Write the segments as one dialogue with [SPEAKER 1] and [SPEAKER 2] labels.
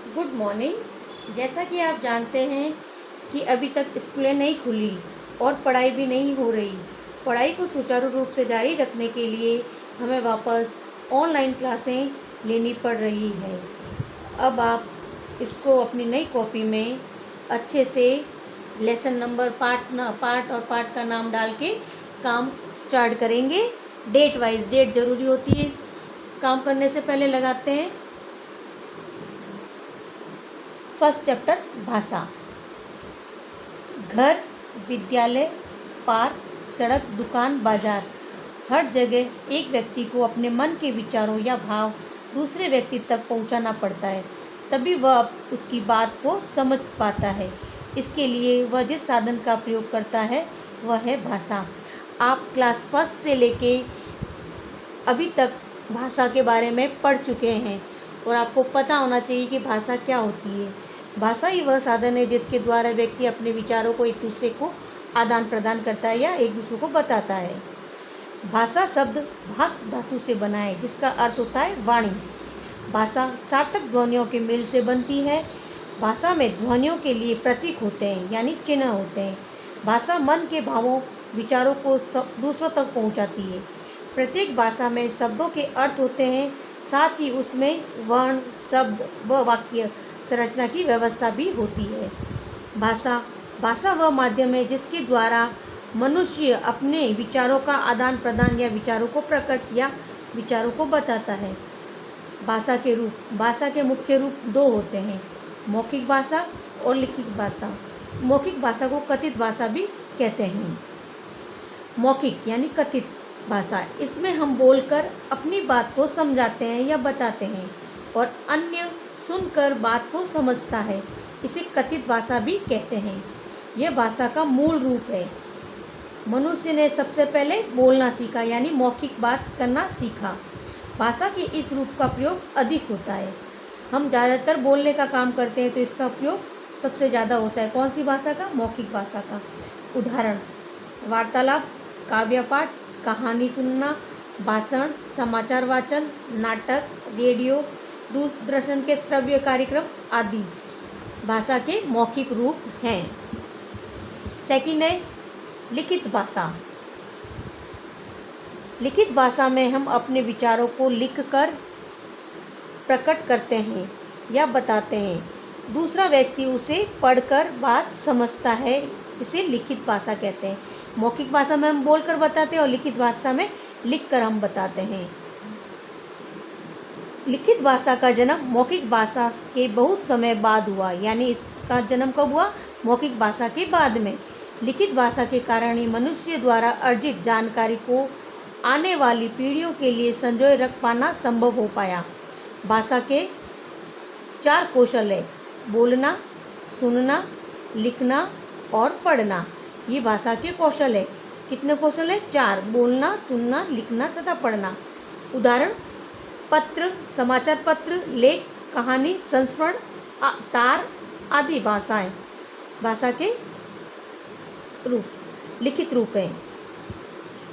[SPEAKER 1] Good morning. जैसा कि आप जानते हैं कि अभी तक स्कूलें नहीं खुली और पढ़ाई भी नहीं हो रही। पढ़ाई को सुचारू रूप से जारी रखने के लिए हमें वापस ऑनलाइन क्लासें लेनी पड़ रही है। अब आप इसको अपनी नई कॉपी में अच्छे से लेसन नंबर, पार्ट और पार्ट का नाम डाल के काम स्टार्ट करेंगे। डेट वाइज डेट ज़रूरी होती है, काम करने से पहले लगाते हैं। फर्स्ट चैप्टर भाषा। घर, विद्यालय, पार्क, सड़क, दुकान, बाजार, हर जगह एक व्यक्ति को अपने मन के विचारों या भाव दूसरे व्यक्ति तक पहुंचाना पड़ता है, तभी वह उसकी बात को समझ पाता है। इसके लिए वह जिस साधन का प्रयोग करता है वह है भाषा। आप क्लास फर्स्ट से लेके अभी तक भाषा के बारे में पढ़ चुके हैं और आपको पता होना चाहिए कि भाषा क्या होती है। भाषा ही वह साधन है जिसके द्वारा व्यक्ति अपने विचारों को एक दूसरे को आदान प्रदान करता है या एक दूसरे को बताता है। भाषा शब्द भाष धातु से बना है जिसका अर्थ होता है वाणी। भाषा सार्थक ध्वनियों के मेल से बनती है। भाषा में ध्वनियों के लिए प्रतीक होते हैं यानी चिन्ह होते हैं। भाषा मन के भावों विचारों को दूसरों तक पहुंचाती है। प्रत्येक भाषा में शब्दों के अर्थ होते हैं, साथ ही उसमें वर्ण, शब्द व वाक्य संरचना की व्यवस्था भी होती है। भाषा वह माध्यम है जिसके द्वारा मनुष्य अपने विचारों का आदान प्रदान या विचारों को प्रकट या विचारों को बताता है। भाषा के रूप। भाषा के मुख्य रूप दो होते हैं, मौखिक भाषा और लिखित भाषा। मौखिक भाषा को कथित भाषा भी कहते हैं। मौखिक यानी कथित भाषा, इसमें हम बोलकर अपनी बात को समझाते हैं या बताते हैं और अन्य सुनकर बात को समझता है। इसे कथित भाषा भी कहते हैं। यह भाषा का मूल रूप है। मनुष्य ने सबसे पहले बोलना सीखा यानी मौखिक बात करना सीखा। भाषा के इस रूप का प्रयोग अधिक होता है। हम ज़्यादातर बोलने का काम करते हैं तो इसका उपयोग सबसे ज़्यादा होता है। कौन सी भाषा का? मौखिक भाषा का। उदाहरण: वार्तालाप, काव्य पाठ, कहानी सुनना, भाषण, समाचार वाचन, नाटक, रेडियो, दूरदर्शन के श्रव्य कार्यक्रम आदि भाषा के मौखिक रूप हैं। सेकंड है लिखित भाषा। लिखित भाषा में हम अपने विचारों को लिखकर प्रकट करते हैं या बताते हैं। दूसरा व्यक्ति उसे पढ़कर बात समझता है, इसे लिखित भाषा कहते हैं। मौखिक भाषा में हम बोलकर बताते हैं और लिखित भाषा में लिखकर हम बताते हैं। लिखित भाषा का जन्म मौखिक भाषा के बहुत समय बाद हुआ, यानी इसका जन्म कब हुआ? मौखिक भाषा के बाद में। लिखित भाषा के कारण ही मनुष्य द्वारा अर्जित जानकारी को आने वाली पीढ़ियों के लिए संजोए रख पाना संभव हो पाया। भाषा के 4 कौशल है: बोलना, सुनना, लिखना और पढ़ना। ये भाषा के कौशल है। कितने कौशल है? 4: बोलना, सुनना, लिखना तथा पढ़ना। उदाहरण: पत्र, समाचार पत्र, लेख, कहानी, संस्मरण, तार आदि भाषा के रूप, लिखित रूप है।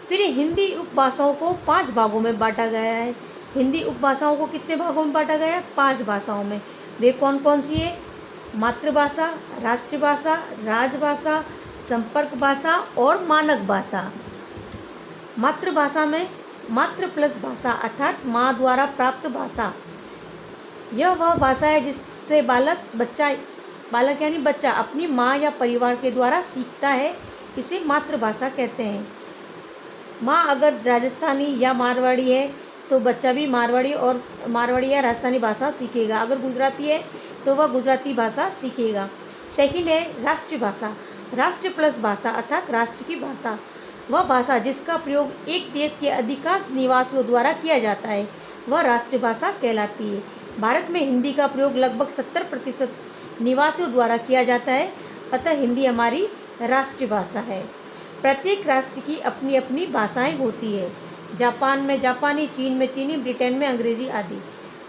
[SPEAKER 1] फिर हिंदी उपभाषाओं को 5 भागों में बांटा गया है। हिंदी उपभाषाओं को कितने भागों में बांटा गया है? 5 भाषाओं में। वे कौन कौन सी है? मातृभाषा, राष्ट्रभाषा, राजभाषा, संपर्क भाषा और मानक भाषा। मातृभाषा में मातृ प्लस भाषा अर्थात माँ द्वारा प्राप्त भाषा। यह वह भाषा है जिससे बालक यानी बच्चा अपनी माँ या परिवार के द्वारा सीखता है, इसे मातृभाषा कहते हैं। माँ अगर राजस्थानी या मारवाड़ी है तो बच्चा भी मारवाड़ी या राजस्थानी भाषा सीखेगा। अगर गुजराती है तो वह गुजराती भाषा सीखेगा। सेकंड है राष्ट्रीय भाषा। राष्ट्र प्लस भाषा अर्थात राष्ट्र की भाषा, वह भाषा जिसका प्रयोग एक देश के अधिकांश निवासियों द्वारा किया जाता है, वह राष्ट्रभाषा कहलाती है। भारत में हिंदी का प्रयोग लगभग 70% निवासियों द्वारा किया जाता है, अतः हिंदी हमारी राष्ट्रीय भाषा है। प्रत्येक राष्ट्र की अपनी अपनी भाषाएं होती है। जापान में जापानी, चीन में चीनी, ब्रिटेन में अंग्रेजी आदि।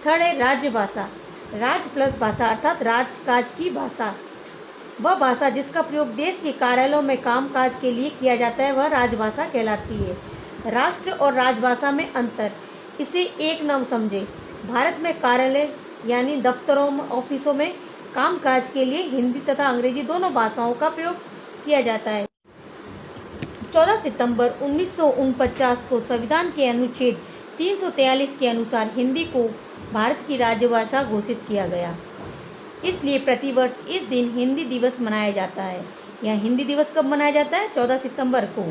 [SPEAKER 1] थर्ड है राज्य भाषा। राज प्लस भाषा अर्थात राजकाज की भाषा, वह भाषा जिसका प्रयोग देश के कार्यालयों में कामकाज के लिए किया जाता है, वह राजभाषा कहलाती है। राष्ट्र और राजभाषा में अंतर, इसे एक न समझे। भारत में कार्यालय यानी दफ्तरों में, ऑफिसों में कामकाज के लिए हिंदी तथा अंग्रेजी दोनों भाषाओं का प्रयोग किया जाता है। 14 सितंबर 1949 को संविधान के अनुच्छेद 343 के अनुसार हिंदी को भारत की राजभाषा घोषित किया गया। इसलिए प्रतिवर्ष इस दिन हिंदी दिवस मनाया जाता है। यह हिंदी दिवस कब मनाया जाता है? 14 सितंबर को।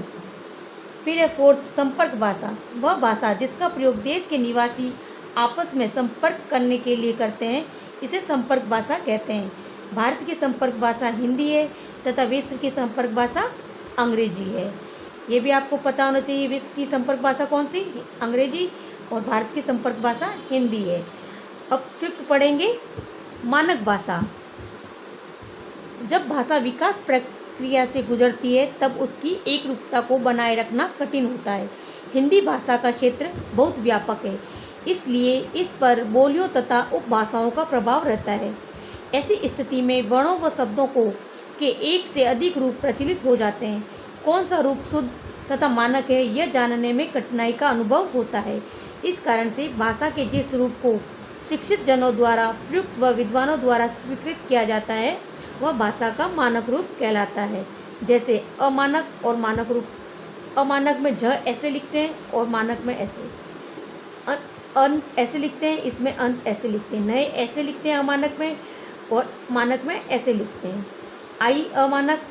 [SPEAKER 1] फिर है फोर्थ, संपर्क भाषा। वह भाषा जिसका प्रयोग देश के निवासी आपस में संपर्क करने के लिए करते हैं, इसे संपर्क भाषा कहते हैं। भारत की संपर्क भाषा हिंदी है तथा विश्व की संपर्क भाषा अंग्रेजी है। ये भी आपको पता होना चाहिए, विश्व की संपर्क भाषा कौन सी? अंग्रेजी, और भारत की संपर्क भाषा हिंदी है। अब फिफ्थ पढ़ेंगे, मानक भाषा। जब भाषा विकास प्रक्रिया से गुजरती है तब उसकी एकरूपता को बनाए रखना कठिन होता है। हिंदी भाषा का क्षेत्र बहुत व्यापक है, इसलिए इस पर बोलियों तथा उपभाषाओं का प्रभाव रहता है। ऐसी स्थिति में वर्णों व शब्दों को के एक से अधिक रूप प्रचलित हो जाते हैं। कौन सा रूप शुद्ध तथा मानक है, यह जानने में कठिनाई का अनुभव होता है। इस कारण से भाषा के जिस रूप को शिक्षित जनों द्वारा प्रयुक्त व विद्वानों द्वारा स्वीकृत किया जाता है, वह भाषा का मानक रूप कहलाता है। जैसे अमानक और मानक रूप। अमानक में झ ऐसे लिखते हैं और मानक में ऐसे। अंत ऐसे लिखते हैं, इसमें अंत ऐसे लिखते हैं। नए ऐसे लिखते हैं अमानक में, और मानक में ऐसे लिखते हैं। आई अमानक,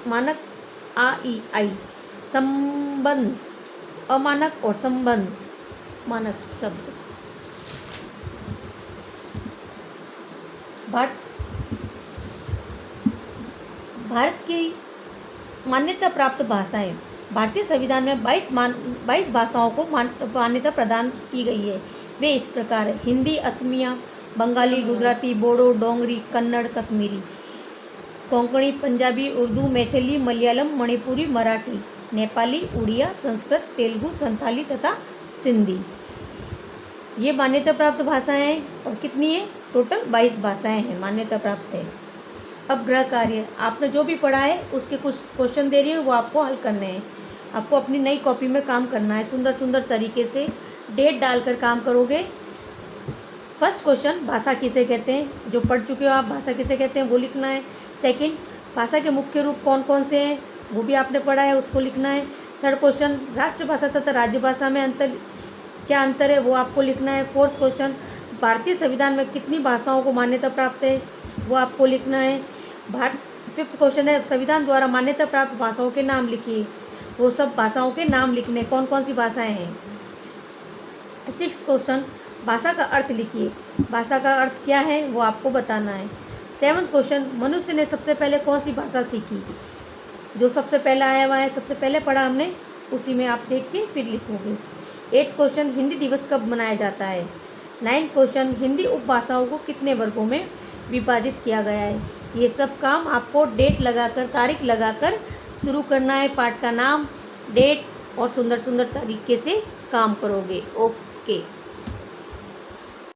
[SPEAKER 1] मानक आ ई आई। संबंध अमानक और संबंध मानक शब्द। भारत की मान्यता प्राप्त भाषाएं। भारतीय संविधान में 22 भाषाओं को मान्यता प्रदान की गई है। वे इस प्रकार है: हिंदी, असमिया, बंगाली, गुजराती, बोडो, डोंगरी, कन्नड़, कश्मीरी, कोंकणी, पंजाबी, उर्दू, मैथिली, मलयालम, मणिपुरी, मराठी, नेपाली, उड़िया, संस्कृत, तेलुगु, संथाली तथा सिंधी। ये मान्यता प्राप्त भाषाएं हैं। और कितनी है? टोटल 22 भाषाएं हैं, मान्यता प्राप्त है। अब गृह कार्य, आपने जो भी पढ़ा है उसके कुछ क्वेश्चन दे रही है, वो आपको हल करने हैं। आपको अपनी नई कॉपी में काम करना है, सुंदर सुंदर तरीके से डेट डालकर काम करोगे। फर्स्ट क्वेश्चन, भाषा किसे कहते हैं? जो पढ़ चुके हो आप, भाषा किसे कहते हैं वो लिखना है। सेकंड, भाषा के मुख्य रूप कौन कौन से हैं, वो भी आपने पढ़ा है, उसको लिखना है। थर्ड क्वेश्चन, राष्ट्रभाषा तथा राज्यभाषा में क्या अंतर है, वो आपको लिखना है। फोर्थ क्वेश्चन, भारतीय संविधान में कितनी भाषाओं को मान्यता प्राप्त है, वो आपको लिखना है। फिफ्थ क्वेश्चन है, संविधान द्वारा मान्यता प्राप्त भाषाओं के नाम लिखिए। वो सब भाषाओं के नाम लिखने, कौन कौन सी भाषाएं हैं। सिक्स्थ क्वेश्चन, भाषा का अर्थ लिखिए। भाषा का अर्थ क्या है वो आपको बताना है। सेवन्थ क्वेश्चन, मनुष्य ने सबसे पहले कौन सी भाषा सीखी। जो सबसे पहला आया हुआ है, सबसे पहले पढ़ा हमने, उसी में आप देख के फिर लिखोगे। एट्थ क्वेश्चन, हिंदी दिवस कब मनाया जाता है। नाइन्थ क्वेश्चन, हिंदी उपभाषाओं को कितने वर्गों में विभाजित किया गया है। ये सब काम आपको डेट लगाकर, तारीख लगाकर शुरू करना है। पाठ का नाम, डेट और सुंदर सुंदर तरीके से काम करोगे। ओके।